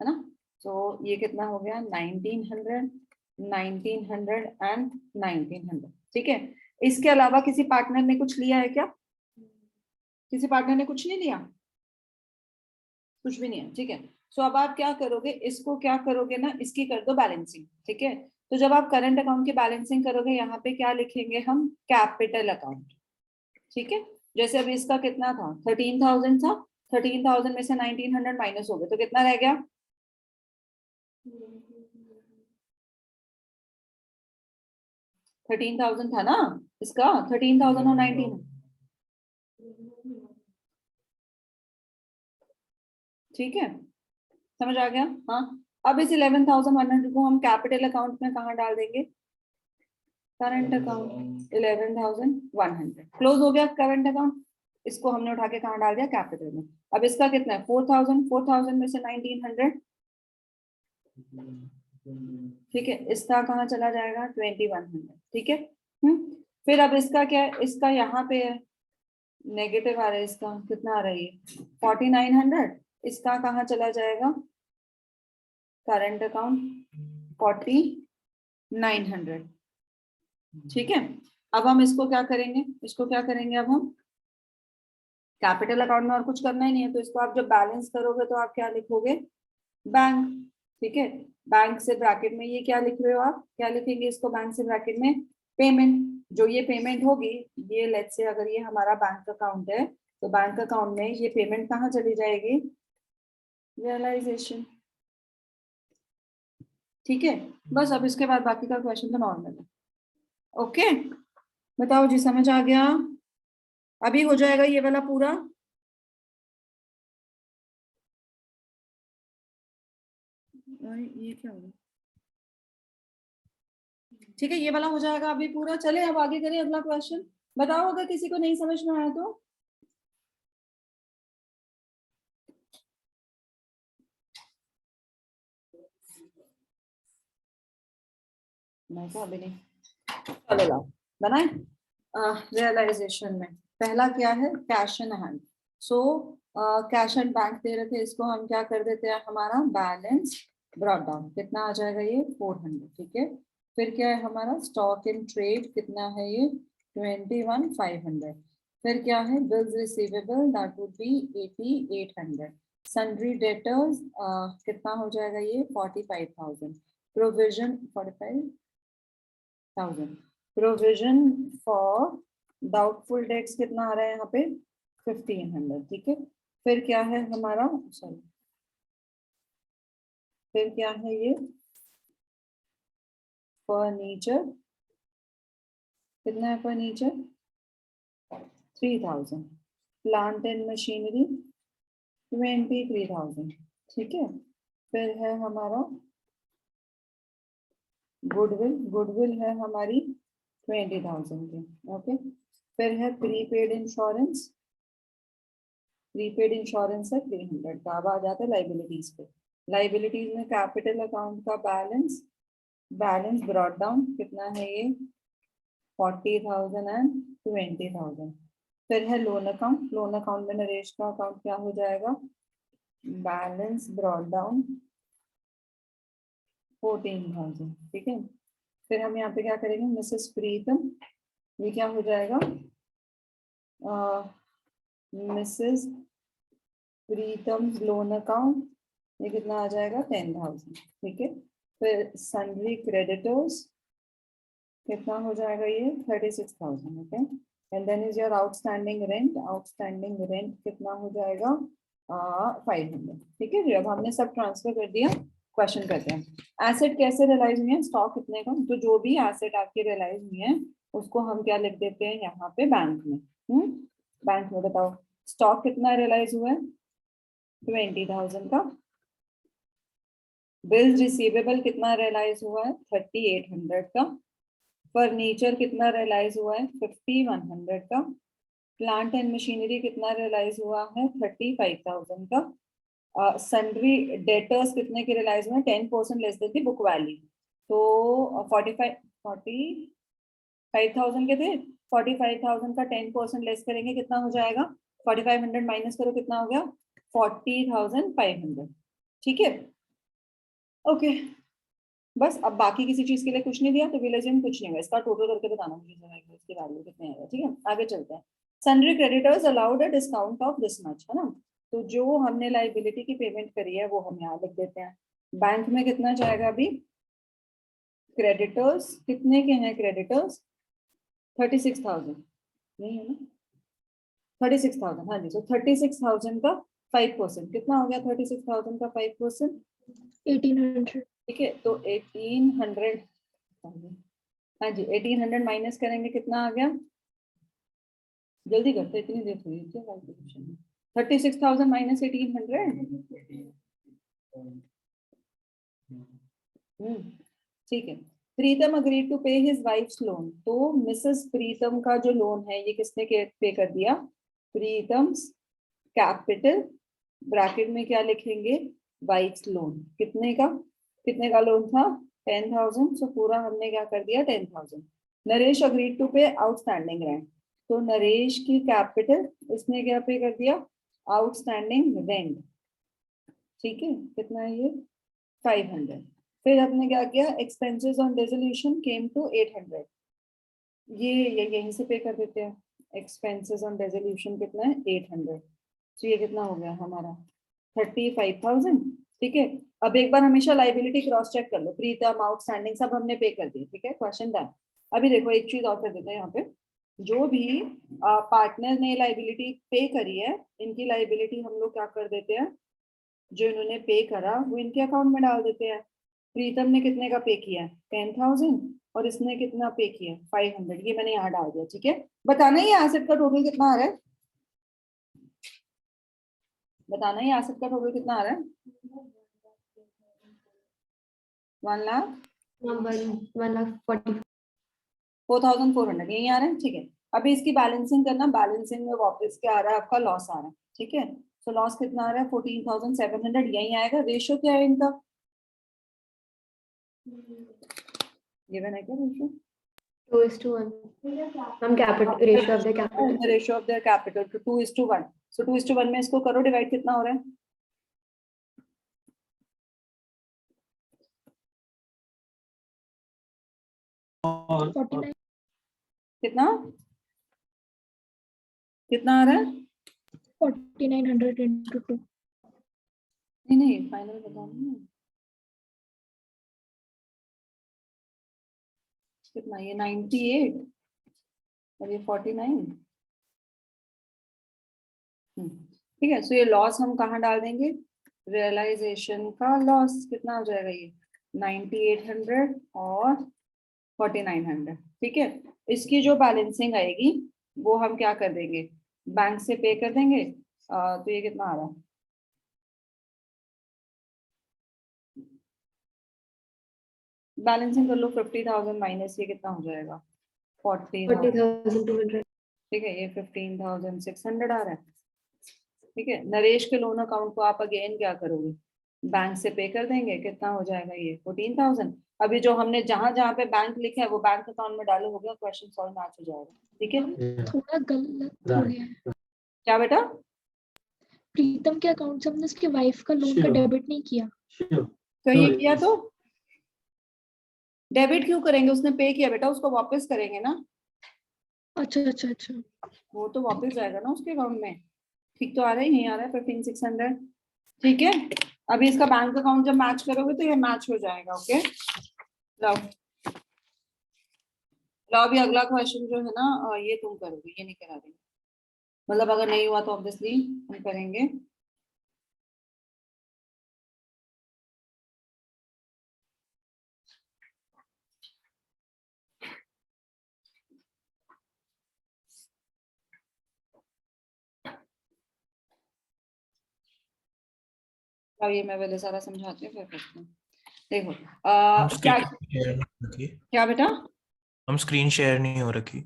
है ना, तो ये कितना हो गया 1,900, 1,900 एंड 1,900। ठीक है, इसके अलावा किसी पार्टनर ने कुछ लिया है क्या, किसी पार्टनर ने कुछ नहीं लिया, कुछ भी नहीं है। ठीक है, सो अब आप क्या करोगे, इसको क्या करोगे ना, इसकी कर दो बैलेंसिंग। ठीक है, तो जब आप करंट अकाउंट की बैलेंसिंग करोगे यहाँ पे क्या लिखेंगे हम, कैपिटल अकाउंट। ठीक है, जैसे अभी इसका कितना था, 13,000 था, 13,000 में से 1900 माइनस हो गए तो कितना रह गया, 13,000 था ना इसका, 13,000 और 19, ठीक है, समझ आ गया। हाँ, अब इस 11,100 को हम कैपिटल अकाउंट में कहाँ डाल देंगे, करंट अकाउंट, 11,100 क्लोज हो गया करंट अकाउंट, इसको हमने उठा के कहाँ डाल दिया, कैपिटल में। अब इसका कितना है, 4,000, 4,000 में से 1,900, ठीक है, इसका कहाँ चला जाएगा, 2,100, ठीक है। फिर अब इसका क्या है, इसका यहाँ पे है नेगेटिव आ रहा है, इसका कितना आ रहा है, 4,900, इसका कहाँ चला जाएगा, करंट अकाउंट 4,900, ठीक है। अब हम इसको क्या करेंगे, इसको क्या करेंगे, अब हम कैपिटल अकाउंट में और कुछ करना ही नहीं है, तो इसको आप जब बैलेंस करोगे तो आप क्या लिखोगे, बैंक, ठीक है। बैंक से ब्रैकेट में ये क्या लिख रहे हो आप, क्या लिखेंगे इसको बैंक से ब्रैकेट में, पेमेंट। जो ये पेमेंट होगी, ये लेट्स से अगर ये हमारा बैंक अकाउंट है तो बैंक अकाउंट में ये पेमेंट कहाँ चली जाएगी, रियलाइजेशन, ठीक है। बस अब इसके बाद बाकी का क्वेश्चन तो नॉर्मल है। ओके, बताओ जी, समझ आ गया, अभी हो जाएगा ये वाला पूरा। ये क्या होगा, ठीक है, ये वाला हो जाएगा अभी पूरा। चले अब आगे करें अगला क्वेश्चन। बताओ अगर किसी को नहीं समझ में आया तो। मैं क्या अभी नहीं, चलो लाओ बनाए। रियलाइजेशन में पहला क्या है, cash in hand. So cash and bank दे रहे थे, इसको हम क्या कर देते हैं, हमारा बैलेंस ब्रॉट डाउन, कितना आ जाएगा ये 400, ठीक है। फिर क्या है हमारा स्टॉक इन ट्रेड, कितना है ये 21,500। फिर क्या है bills receivable, that would be 8,800। Sundry debtors कितना हो जाएगा ये 45,000। Provision 45,000। Provision for doubtful debts कितना आ रहा है यहाँ पे 1,500, ठीक है। फिर क्या है हमारा, सॉरी, फिर क्या है ये फर्नीचर, कितना है फर्नीचर 3,000। प्लांट एंड मशीनरी 23,000, ठीक है। फिर है हमारा गुडविल, गुडविल है हमारी 20,000 की, ओके। फिर है प्रीपेड इंश्योरेंस, प्रीपेड इंश्योरेंस है 300 का। अब आ जाता है लाइबिलिटीज पे। लाइबिलिटीज में कैपिटल अकाउंट का बैलेंस, बैलेंस ब्रॉट डाउन कितना है ये 40,000 एंड 20,000। फिर है लोन अकाउंट, लोन अकाउंट में नरेश का अकाउंट क्या हो जाएगा, बैलेंस ब्रॉट डाउन 14,000, ठीक है। फिर हम यहाँ पे क्या करेंगे, मिसेस प्रीतम, ये क्या हो जाएगा, मिसेस प्रीतम लोन अकाउंट, ये कितना आ जाएगा 10,000, ठीक है। फिर सन्ड्री क्रेडिटर्स कितना हो जाएगा ये 36,000, okay. And then is your outstanding rent, outstanding rent कितना हो जाएगा 500, ठीक है जी। अब हमने सब ट्रांसफर कर दिया। क्वेश्चन करते हैं, एसेट कैसे रियलाइज हुए हैं, स्टॉक कितने का, तो जो भी एसेट आपके रियलाइज हुए हैं उसको हम क्या लिख देते हैं यहाँ पे बैंक में। बैंक में बताओ स्टॉक कितना रियलाइज हुआ है 20,000 का। बिल्स रिसीवेबल कितना रियलाइज हुआ है 3,800 का। फर्नीचर कितना रियलाइज हुआ है 5,100 का। प्लांट एंड मशीनरी कितना रियलाइज हुआ है 35,000 का। सन्ड्री डेटर्स कितने के रियलाइज हुए 10% लेस देन दी बुक वैल्यू, तो 45,000 के थे। 45,000 का 10% लेस करेंगे कितना हो जाएगा, 4,500 माइनस करो कितना हो गया 40,500, ठीक है। ओके, बस अब बाकी किसी चीज के लिए कुछ नहीं दिया तो विलेज में कुछ नहीं होगा, इसका टोटल करके बताना मुझे जरा, इसकी वैल्यू कितने आएगा, ठीक है। आगे चलते हैं। Sundry creditors allowed a discount of this much, है ना, तो जो हमने लाइबिलिटी की पेमेंट करी है वो हम यहाँ लिख देते हैं। बैंक में कितना जाएगा अभी क्रेडिटर्स कितने के हैं क्रेडिटर्स? 36,000 नहीं है ना? 36,000, हाँ जी। तो 36,000 का 5% कितना हो गया? 36,000 का 5%, 1800 ठीक है। तो 1800, हाँ जी 1800 माइनस करेंगे कितना आ गया? जल्दी करते, इतनी देर हुई क्या कैलकुलेशन में? 36,000 माइनस 1800, ठीक है। प्रीतम अग्री टू पे हिज वाइफ्स लोन, तो मिसेस प्रीतम का जो लोन है ये किसने पे कर दिया? प्रीतम्स कैपिटल, ब्रैकेट में क्या लिखेंगे? Wife's loan. कितने का लोन था? 10,000। सो पूरा हमने क्या कर दिया? 10,000। नरेश अग्री टू पे आउटस्टैंडिंग रेंट, तो नरेश की कैपिटल, इसने क्या पे कर दिया? आउटस्टैंडिंग रेंट, ठीक है। कितना है ये? 500। फिर हमने क्या किया? Expenses on resolution came to 800, ये यहीं से पे कर देते हैं। एक्सपेंसेस ऑन रेजोल्यूशन कितना है? 800। तो ये कितना हो गया हमारा? 35,000, ठीक है। अब एक बार हमेशा लाइबिलिटी क्रॉस चेक कर लो। प्रीतम आउटस्टैंडिंग सब हमने पे कर दी, ठीक है। Question done. अभी देखो एक चीज और कर देते हैं यहाँ पे, जो भी पार्टनर ने लाइबिलिटी पे करी है, इनकी लाइबिलिटी हम लोग क्या कर देते हैं? जो इन्होंने पे करा वो इनके अकाउंट में डाल देते हैं। प्रीतम ने कितने का पे किया? 10,000, और इसने कितना पे किया? 500। ये मैंने यहाँ डाल दिया, ठीक है। बताना ही एसेट का टोटल कितना आ रहा है? बताना ही एसेट का टोटल कितना आ रहा है? 1 लाख 1,40,000 4,400 यही आ रहा है, ठीक है। अभी इसकी बैलेंसिंग करना। बैलेंसिंग में वापस क्या आ रहा है आपका? लॉस आ रहा है, ठीक है। तो लॉस कितना आ रहा है? 14,700 यही आएगा। रेशियो क्या है इनका? गिवन है क्या रेशियो? 2:1 हम capital ratio of the capital The ratio of their capital to 2:1. So 2:1 में इसको करो डिवाइड, कितना हो रहा है? और 49 कितना कितना आ रहा है? 4,900 into 2 नहीं फाइनल बताओ ना कितना। ये 98 और ये 49, ठीक है। सो ये लॉस हम कहाँ डाल देंगे? रियलाइजेशन का लॉस कितना हो जाएगा? ये 9800 और 4900, ठीक है। इसकी जो बैलेंसिंग आएगी वो हम क्या कर देंगे? बैंक से पे कर देंगे। तो ये कितना आ रहा है? बैलेंसिंग कर लो। 50,000 माइनस ये कितना हो जाएगा? 40,000, 40,200 ठीक है। ये 15,600 आ रहा है, ठीक है। नरेश के लोन अकाउंट को आप अगेन क्या करोगे? बैंक से पे कर देंगे। कितना हो जाएगा? ये 14,000। अभी जो हमने जहां जहां पे बैंक लिखा है वो बैंक अकाउंट में डालो, हो गया। क्वेश्चन सॉल्व मैच हो जाएगा, ठीक है। थोड़ा गलत हो गया है। क्या बेटा? प्रीतम के अकाउंट से हमने उसके वाइफ का लोन का डेबिट नहीं किया। तो ये किया तो डेबिट क्यों करेंगे? उसने पे किया बेटा, उसको वापस करेंगे ना। अच्छा अच्छा अच्छा वो तो वापस जाएगा ना उसके अकाउंट में। ठीक तो आ रहा है, यही आ रहा है 15,600, ठीक है। अभी इसका बैंक अकाउंट जब मैच करोगे तो ये मैच हो जाएगा, ओके। लो लो अभी अगला क्वेश्चन जो है ना ये तुम करोगे, ये नहीं करा देंगे। मतलब अगर नहीं हुआ तो ऑब्वियसली हम करेंगे। अब ये मैं पहले सारा समझाती हूँ फिर करते हैं। देखो क्या क्या बेटा? हम स्क्रीन शेयर नहीं हो रखी।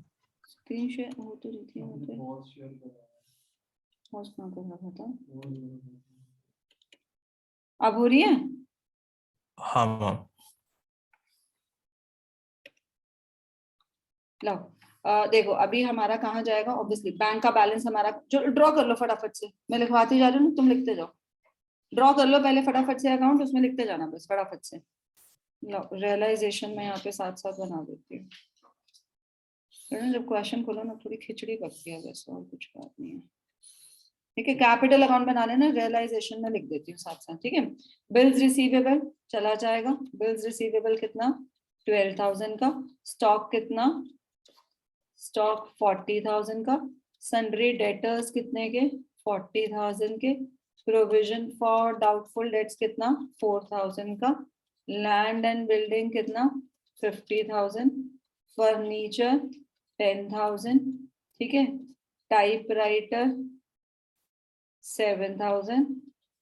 स्क्रीन शेयर हो तो रही थी, होस्ट कहाँ कर रखा था? अब हो रही है? हाँ मैम। लो देखो अभी हमारा कहाँ जाएगा? ऑब्वियसली बैंक का बैलेंस हमारा, जो ड्रॉ कर लो फटाफट से। मैं लिखवाती जा रही हूँ, तुम लिखते जाओ। ड्रॉ कर लो पहले फटाफट से अकाउंट, उसमें लिखते जाना बस फटाफट से। लो रियलाइजेशन में यहाँ पे साथ साथ बना देती हूँ। जब क्वेश्चन खोलो ना थोड़ी खिचड़ी पकती है, वैसे और कुछ बात नहीं है, ठीक है। कैपिटल अकाउंट बना लेना, रियलाइजेशन में लिख देती हूँ साथ साथ, ठीक है। बिल्स रिसीवेबल चला जाएगा। बिल्स रिसीवेबल कितना? 12,000 का। स्टॉक कितना, स्टॉक 40,000 का। सन्ड्री डेटर्स कितने के, 40,000 के। प्रोविजन फॉर डाउटफुल डेट्स कितना, 4,000 का। लैंड एंड बिल्डिंग कितना, 50,000। फर्नीचर 10,000, ठीक है। टाइपराइटर 7,000।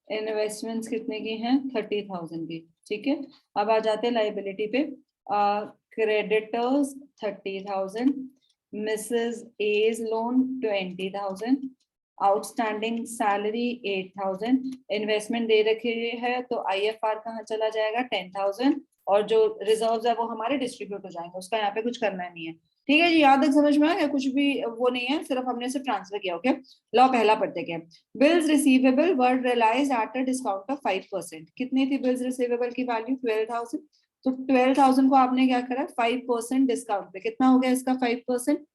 इन्वेस्टमेंट्स कितने की हैं, 30,000 की, ठीक है। अब आ जाते हैं लाइबिलिटी पे। क्रेडिटर्स 30,000, मिसेस as loan 20,000, outstanding salary 8,000। Investment दे रखे है तो IFR कहाँ चला जाएगा, 10,000, और जो रिजर्व्स है वो हमारे डिस्ट्रीब्यूट हो जाएंगे, उसका यहाँ पे कुछ करना नहीं है, ठीक है जी। यहाँ तक समझ में आ गया, कुछ भी वो नहीं है, सिर्फ हमने सिर्फ ट्रांसफर किया। ओके, लॉ पहला पढ़ते क्या। Bills receivable were realised at a discount of 5%। कितनी थी बिल्स रिसीवेबल की वैल्यू, 12,000। तो 12,000 को आपने क्या करा, 5% डिस्काउंट पे। कितना हो गया इसका 5%,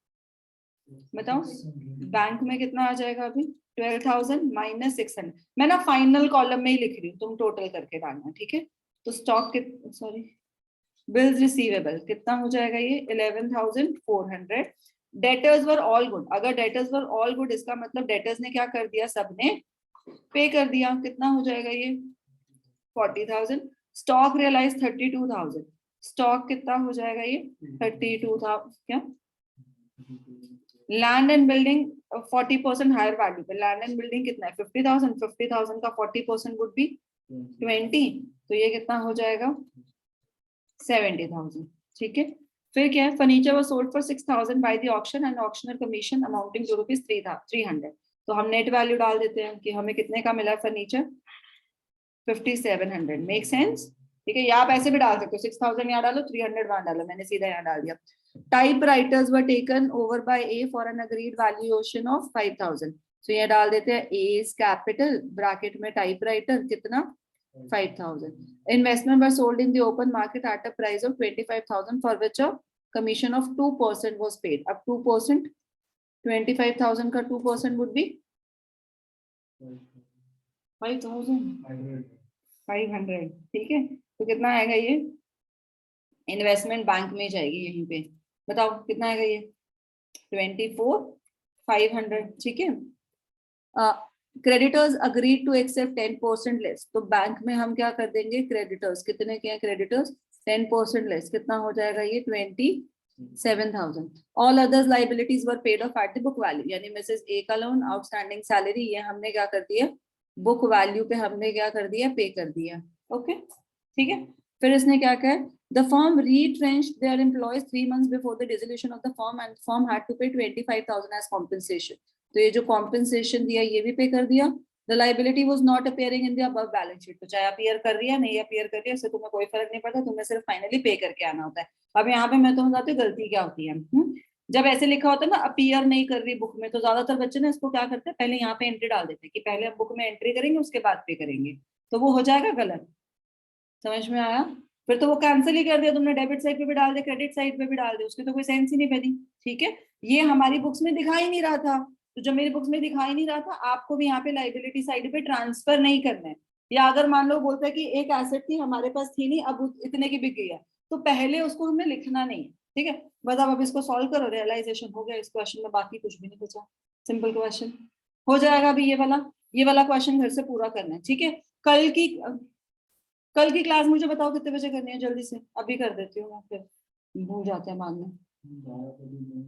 बताओ। बैंक में कितना आ जाएगा अभी, 12,000 माइनस 600। मैं ना फाइनल कॉलम में ही लिख रही हूँ, तुम टोटल करके डालना, ठीक है। तो स्टॉक सॉरी बिल्स रिसीवेबल कितना हो जाएगा ये, 11,400। Debtors were all good. अगर डेटर्स वर ऑल गुड, इसका मतलब डेटर्स ने क्या कर दिया, सबने पे कर दिया। कितना हो जाएगा ये, 40,000। Stock realise 32,000। स्टॉक कितना हो जाएगा ये, 32,000 क्या। Land and building 40% higher value पे। लैंड एंड बिल्डिंग कितना है, 50,000। 50,000 का 40% वुड बी 20, तो ये कितना हो जाएगा, 70,000, ठीक है। फिर क्या है, furniture was sold for 6,000 by the auction and auctioneer commission amounting to ₹300। तो हम नेट वैल्यू डाल देते हैं कि हमें कितने का मिला फर्नीचर, 5,700। मेक सेंस, ठीक है। या आप ऐसे भी डाल सकते हो, 6,000 यहाँ डालो, 300 वहां डालो, मैंने सीधा यहाँ डाल दिया। Typewriters were taken over by A for an agreed valuation of 5,000। तो ये डाल देते हैं एज कैपिटल ब्रैकेट में टाइपराइटर कितना, 5,000. Investment were sold in the open market at a price of 25,000 for which a commission of 2% was paid. अब 2%, 25,000 का 2% would be 5,500, ठीक है। तो कितना आएगा ये, इन्वेस्टमेंट बैंक में जाएगी यहीं पे, बताओ कितना आएगा ये, 24,500, ठीक है। Creditors agreed to accept 10% less. तो बैंक में हम क्या कर देंगे, क्रेडिटर्स कितने के हैं, क्रेडिटर्स 10% लेस, कितना हो जाएगा ये, 27,000. All others liabilities were paid of at the book value. यानी मिसेस ए का लोन, आउटस्टैंडिंग सैलरी, ये हमने क्या कर दिया, बुक वैल्यू पे हमने क्या कर दिया, पे कर दिया। ओके, ठीक है। फिर इसने क्या कहा, the firm retrenched their employees 3 months before the dissolution of the firm and the firm had to pay 25,000 as compensation. तो ये जो compensation दिया ये भी पे कर दिया। The liability was not appearing in the above balance sheet. तो चाहे अपीयर कर रही है नहीं अपीयर कर रही है, इससे तुम्हें कोई फर्क नहीं पड़ता, तुम्हें सिर्फ फाइनली पे करके आना होता है। अब यहाँ पे मैं तुम्हें बताती हूँ गलती क्या होती है। जब ऐसे लिखा होता है ना अपीयर नहीं कर रही बुक में, तो ज्यादातर बच्चे ना इसको क्या करते हैं, पहले यहाँ पे एंट्री डाल देते हैं कि पहले हम बुक में एंट्री करेंगे उसके बाद पे करेंगे, तो वो हो जाएगा गलत। समझ में आया, फिर तो वो कैंसिल ही कर दिया तुमने, डेबिट साइड पे भी डाल दे क्रेडिट साइड पे भी डाल दे, उसकी तो कोई सेंस ही नहीं बनी, ठीक है। ये हमारी बुक्स में दिखाई नहीं रहा था, तो जब मेरी बुक्स में दिखाई नहीं रहा था, आपको भी यहाँ पे लाइबिलिटी साइड पे ट्रांसफर नहीं करना है। या अगर मान लो बोलता है कि एक एसेट थी हमारे पास थी नहीं, अब इतने की बिक गई है, तो पहले उसको हमें लिखना नहीं है, ठीक है। बस अब इसको सॉल्व करो, रियलाइजेशन हो गया इस क्वेश्चन में, बाकी कुछ भी नहीं बचा, सिंपल क्वेश्चन हो जाएगा। अभी ये वाला क्वेश्चन घर से पूरा करना है, ठीक है। कल की क्लास मुझे बताओ कितने बजे करनी है, जल्दी से अभी कर देती हूँ मैं, फिर भूल जाते हैं बाद में।